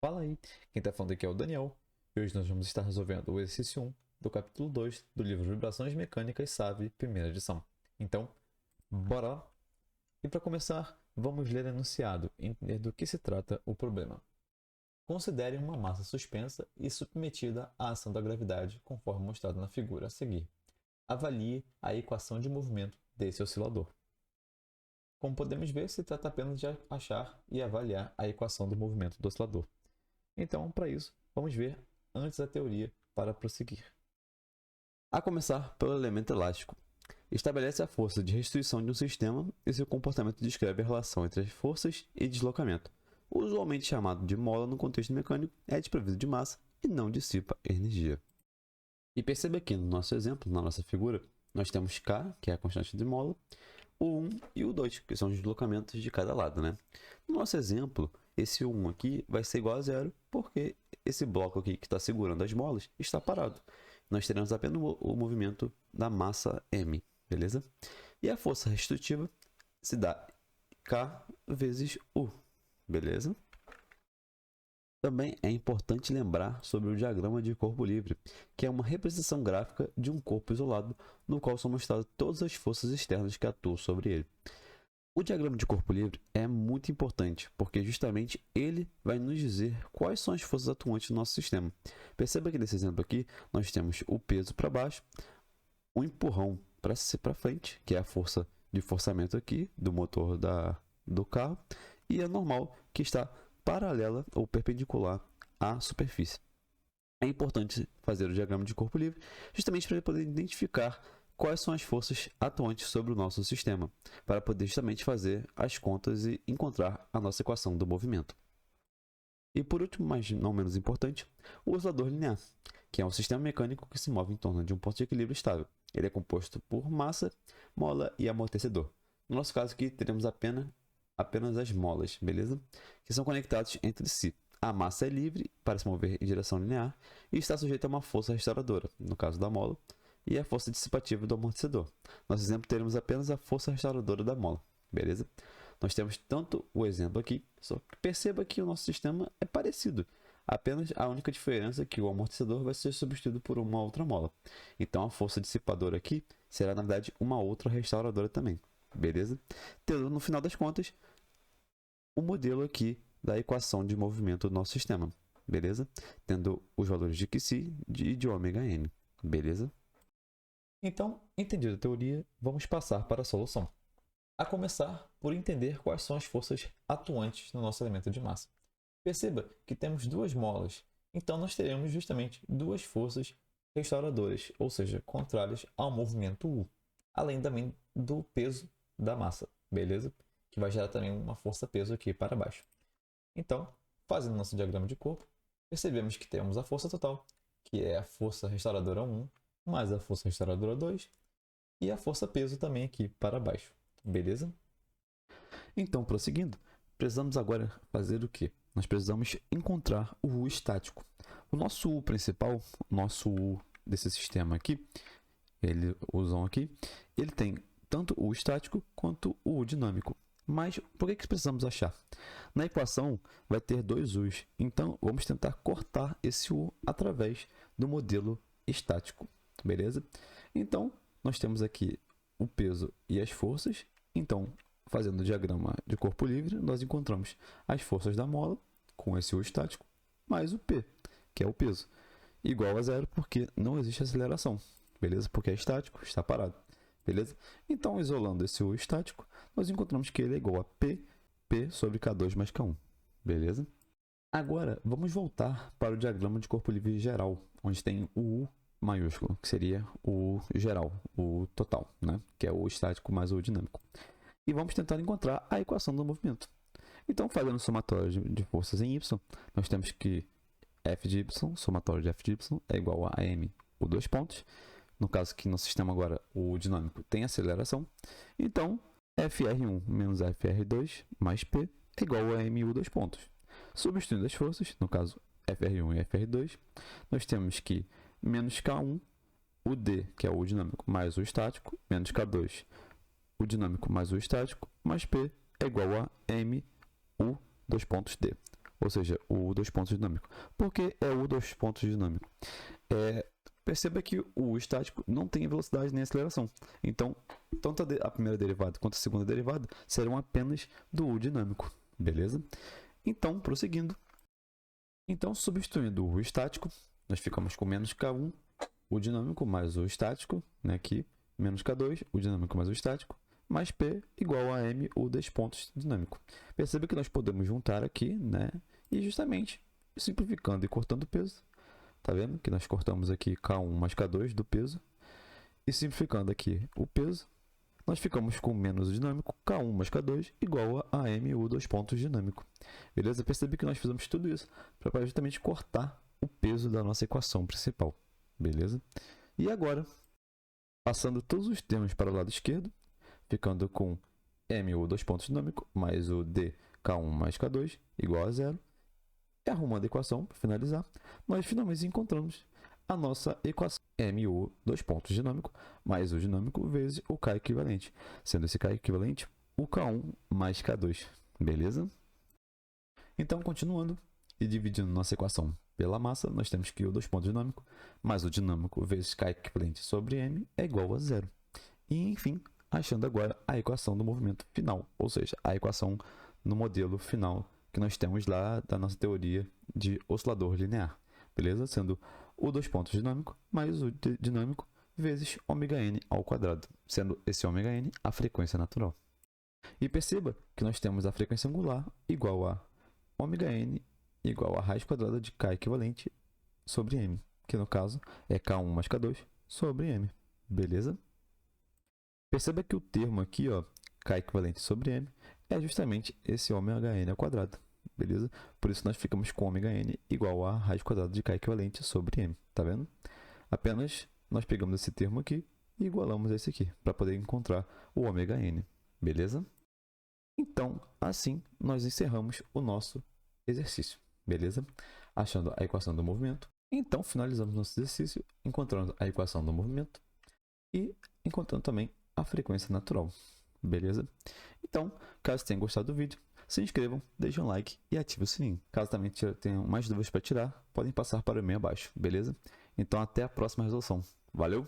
Fala aí, quem está falando aqui é o Daniel, e hoje nós vamos estar resolvendo o exercício 1 do capítulo 2 do livro Vibrações Mecânicas SAV, primeira edição. Então, bora lá? E para começar, vamos ler o enunciado e entender do que se trata o problema. Considere uma massa suspensa e submetida à ação da gravidade, conforme mostrado na figura a seguir. Avalie a equação de movimento desse oscilador. Como podemos ver, se trata apenas de achar e avaliar a equação do movimento do oscilador. Então, para isso, vamos ver antes a teoria para prosseguir. A começar pelo elemento elástico. Estabelece a força de restituição de um sistema e seu comportamento descreve a relação entre as forças e deslocamento. Usualmente chamado de mola no contexto mecânico, é desprovido de massa e não dissipa energia. E perceba que no nosso exemplo, na nossa figura, nós temos K, que é a constante de mola, o 1 e o 2, que são os deslocamentos de cada lado, né? No nosso exemplo, esse 1 aqui vai ser igual a zero, porque esse bloco aqui que está segurando as molas está parado. Nós teremos apenas o movimento da massa M, beleza? E a força restitutiva se dá K vezes U, beleza? Também é importante lembrar sobre o diagrama de corpo livre, que é uma representação gráfica de um corpo isolado, no qual são mostradas todas as forças externas que atuam sobre ele. O diagrama de corpo livre é muito importante, porque justamente ele vai nos dizer quais são as forças atuantes do nosso sistema. Perceba que nesse exemplo aqui, nós temos o peso para baixo, o empurrão para frente, que é a força de forçamento aqui do motor do carro, e a normal, que está paralela ou perpendicular à superfície. É importante fazer o diagrama de corpo livre justamente para poder identificar quais são as forças atuantes sobre o nosso sistema, para poder justamente fazer as contas e encontrar a nossa equação do movimento. E por último, mas não menos importante, o oscilador linear, que é um sistema mecânico que se move em torno de um ponto de equilíbrio estável. Ele é composto por massa, mola e amortecedor. No nosso caso aqui, teremos apenas as molas, beleza? Que são conectados entre si. A massa é livre para se mover em direção linear e está sujeita a uma força restauradora, no caso da mola, e a força dissipativa do amortecedor. Nosso exemplo, teremos apenas a força restauradora da mola, beleza? Nós temos tanto o exemplo aqui, só que perceba que o nosso sistema é parecido. Apenas a única diferença é que o amortecedor vai ser substituído por uma outra mola. Então a força dissipadora aqui será, na verdade, uma outra restauradora também, beleza? Tendo, no final das contas, o modelo aqui da equação de movimento do nosso sistema, beleza? Tendo os valores de Qc e de ômega-n, beleza? Então, entendida a teoria, vamos passar para a solução. A começar por entender quais são as forças atuantes no nosso elemento de massa. Perceba que temos duas molas, então nós teremos justamente duas forças restauradoras, ou seja, contrárias ao movimento U, além também do peso da massa, beleza? Que vai gerar também uma força-peso aqui para baixo. Então, fazendo nosso diagrama de corpo, percebemos que temos a força total, que é a força restauradora 1, mais a força restauradora 2, e a força-peso também aqui para baixo, beleza? Então, prosseguindo, precisamos agora fazer o quê? Nós precisamos encontrar o U estático. O nosso U principal, o nosso U desse sistema aqui, o Uzão aqui, ele tem tanto o U estático quanto o U dinâmico. Mas por que precisamos achar? Na equação vai ter dois U's, então vamos tentar cortar esse U através do modelo estático, beleza? Então, nós temos aqui o peso e as forças, então, fazendo o diagrama de corpo livre, nós encontramos as forças da mola, com esse U estático, mais o P, que é o peso, igual a zero, porque não existe aceleração, beleza? Porque é estático, está parado, beleza? Então, isolando esse U estático, nós encontramos que ele é igual a P sobre K2 mais K1, beleza? Agora, vamos voltar para o diagrama de corpo livre geral, onde tem o U maiúsculo, que seria o geral, o total, né? Que é o estático mais o dinâmico. E vamos tentar encontrar a equação do movimento. Então, fazendo somatório de forças em y, nós temos que f de y, somatório de f de y, é igual a m, o dois pontos. No caso que no sistema agora o dinâmico tem aceleração. Então, Fr1 menos Fr2 mais P é igual a mu dois pontos. Substituindo as forças, no caso Fr1 e Fr2, nós temos que menos K1, o D, que é o dinâmico, mais o estático, menos K2, o dinâmico mais o estático, mais P é igual a mu dois pontos D. ou seja, o U dois pontos dinâmico. Por que é o U dois pontos dinâmico? Perceba que o estático não tem velocidade nem aceleração. Então, tanto a primeira derivada quanto a segunda derivada serão apenas do U dinâmico. Beleza? Então, prosseguindo. Então, substituindo o estático, nós ficamos com menos K1, o dinâmico mais o estático, né, aqui, menos K2, o dinâmico mais o estático, mais P igual a M, o dois pontos dinâmico. Perceba que nós podemos juntar aqui, né, e justamente simplificando e cortando o peso. Tá vendo que nós cortamos aqui K1 mais K2 do peso. E simplificando aqui o peso, nós ficamos com menos o dinâmico, K1 mais K2 igual a MU dois pontos dinâmico. Beleza? Percebe que nós fizemos tudo isso para justamente cortar o peso da nossa equação principal. Beleza? E agora, passando todos os termos para o lado esquerdo, ficando com MU dois pontos dinâmico mais o D K1 mais K2 igual a zero. E arrumando a equação, para finalizar, nós finalmente encontramos a nossa equação MU dois pontos dinâmico mais o dinâmico vezes o K equivalente, sendo esse K equivalente o K1 mais K2, beleza? Então, continuando e dividindo nossa equação pela massa, nós temos que o dois pontos dinâmico mais o dinâmico vezes K equivalente sobre M é igual a zero. E, enfim, achando agora a equação do movimento final, ou seja, a equação no modelo final que nós temos lá da nossa teoria de oscilador linear, beleza? Sendo o dois pontos dinâmico mais o dinâmico vezes ômega-n ao quadrado, sendo esse ômega-n a frequência natural. E perceba que nós temos a frequência angular igual a ômega-n igual a raiz quadrada de K equivalente sobre M, que no caso é K1 mais K2 sobre M, beleza? Perceba que o termo aqui, ó, K equivalente sobre M, é justamente esse ômega-n ao quadrado, beleza? Por isso nós ficamos com ômega-n igual a raiz quadrada de K equivalente sobre M, tá vendo? Apenas nós pegamos esse termo aqui e igualamos esse aqui, para poder encontrar o ômega-n, beleza? Então, assim, nós encerramos o nosso exercício, beleza? Achando a equação do movimento. Então, finalizamos nosso exercício encontrando a equação do movimento e encontrando também a frequência natural, beleza? Então, caso tenham gostado do vídeo, se inscrevam, deixem um like e ativem o sininho. Caso também tenham mais dúvidas para tirar, podem passar para o e-mail abaixo, beleza? Então, até a próxima resolução. Valeu!